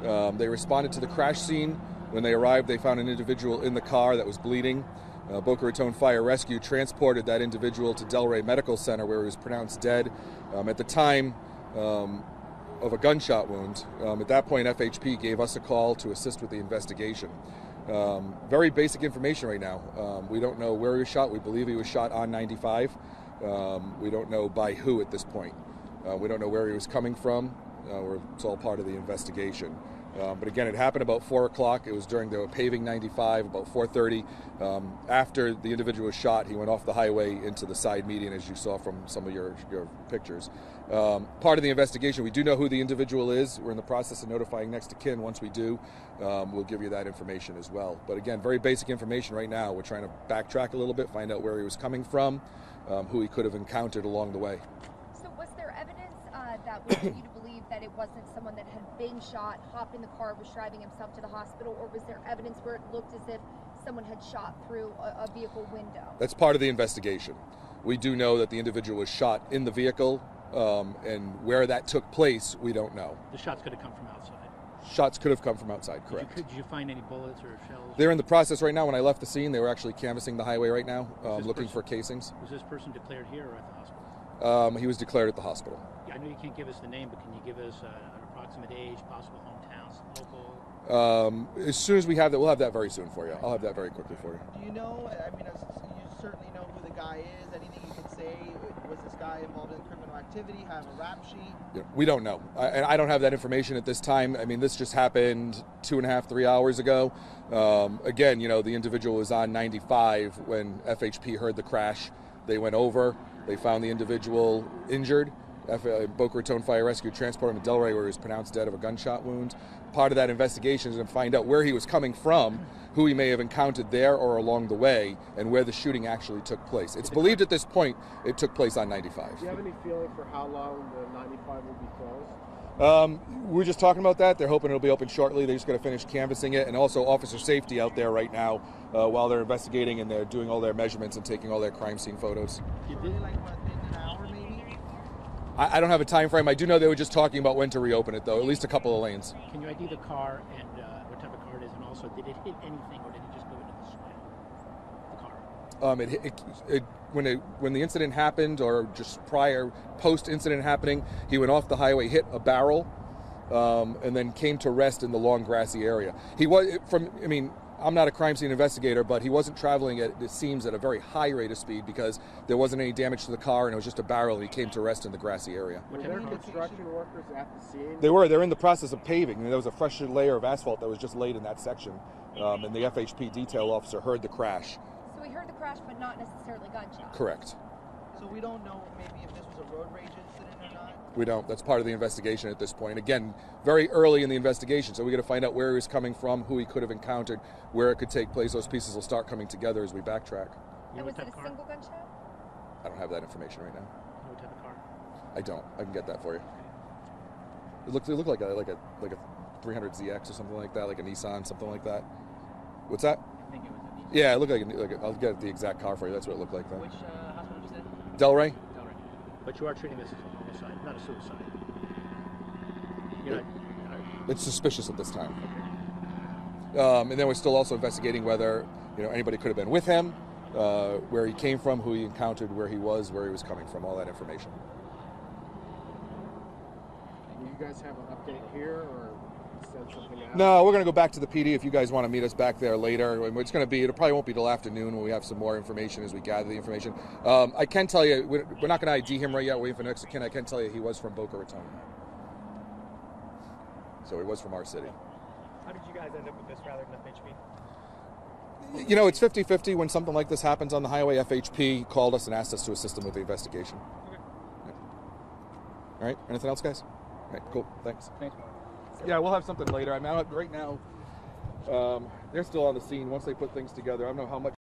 They responded to the crash scene. When they arrived, they found an individual in the car that was bleeding. Boca Raton Fire Rescue transported that individual to Delray Medical Center, where he was pronounced dead. At the time of a gunshot wound. At that point, FHP gave us a call to assist with the investigation. Very basic information right now. We don't know where he was shot. We believe he was shot on 95. We don't know by who at this point. We don't know where he was coming from. It's all part of the investigation. But again, it happened about 4 o'clock. It was during the paving 95, about 4:30. After the individual was shot, he went off the highway into the side median, as you saw from some of your pictures. Part of the investigation, we do know who the individual is. We're in the process of notifying next of kin. Once we do, we'll give you that information as well. But again, very basic information right now. We're trying to backtrack a little bit, find out where he was coming from, who he could have encountered along the way. So was there evidence that would lead you to believe that it wasn't someone that had been shot, hopped in the car, was driving himself to the hospital, or was there evidence where it looked as if someone had shot through a vehicle window? That's part of the investigation. We do know that the individual was shot in the vehicle, and where that took place, we don't know. The shots could have come from outside. Shots could have come from outside, correct. Did you find any bullets or shells? They're in the process right now. When I left the scene, they were actually canvassing the highway right now, looking for casings. Was this person declared here or at the hospital? He was declared at the hospital. Yeah, I know you can't give us the name, but can you give us an approximate age, possible hometown, local? As soon as we have that, we'll have that very soon for you. I'll have that very quickly for you. Do you know, I mean, you certainly know who the guy is. Anything you could say? Was this guy involved in criminal activity, have a rap sheet? Yeah, we don't know. I don't have that information at this time. I mean, this just happened 2.5, 3 hours ago. Again, the individual was on 95 when FHP heard the crash. They went over. They found the individual injured. Boca Raton Fire Rescue transported him to Delray, where he was pronounced dead of a gunshot wound. Part of that investigation is to find out where he was coming from, who he may have encountered there or along the way, and where the shooting actually took place. It's believed at this point it took place on 95. Do you have any feeling for how long the 95 will be closed? We're just talking about that. They're hoping it'll be open shortly. They're just going to finish canvassing it, and also officer safety out there right now while they're investigating, and they're doing all their measurements and taking all their crime scene photos. Really, like within an hour, maybe? I don't have a time frame. I do know they were just talking about when to reopen it, though. At least a couple of lanes. Can you ID the car and what type of car it is, and also did it hit anything, or did it just go into the swale? The car. When the incident happened, or just post-incident happening, he went off the highway, hit a barrel, and then came to rest in the long grassy area. I'm not a crime scene investigator, but he wasn't traveling it seems at a very high rate of speed, because there wasn't any damage to the car and it was just a barrel, and he came to rest in the grassy area. Were there construction workers at the scene? They're in the process of paving. There was a fresh layer of asphalt that was just laid in that section, and the FHP detail officer heard the crash. So we heard the crash, but not necessarily gunshots. Correct. So we don't know maybe if this was a road rage incident or not? We don't. That's part of the investigation at this point. Again, very early in the investigation, so we got to find out where he was coming from, who he could have encountered, where it could take place. Those pieces will start coming together as we backtrack. And was it a single gunshot? I don't have that information right now. What type of car? I don't. I can get that for you. It looked like a 300ZX or something like that, like a Nissan, something like that. What's that? I think it was a Nissan. Yeah, it looked like I'll get the exact car for you. That's what it looked like. Though. Which hospital was it? Delray. But you are treating this as a homicide, not a suicide. It's suspicious at this time. And then we're still also investigating whether anybody could have been with him, where he came from, who he encountered, where he was coming from, all that information. Do you guys have an update here, or send something out? No, we're going to go back to the PD if you guys want to meet us back there later. And it's going to be, it probably won't be till afternoon when we have some more information as we gather the information. I can tell you, we're not going to ID him right yet, waiting for next of kin. I can tell you he was from Boca Raton. So he was from our city. How did you guys end up with this rather than FHP? It's 50-50 when something like this happens on the highway. FHP called us and asked us to assist them with the investigation. Okay. Yeah. All right, anything else, guys? All right, cool, thanks. Thanks, Mark. Yeah, we'll have something later. Right now, they're still on the scene. Once they put things together, I don't know how much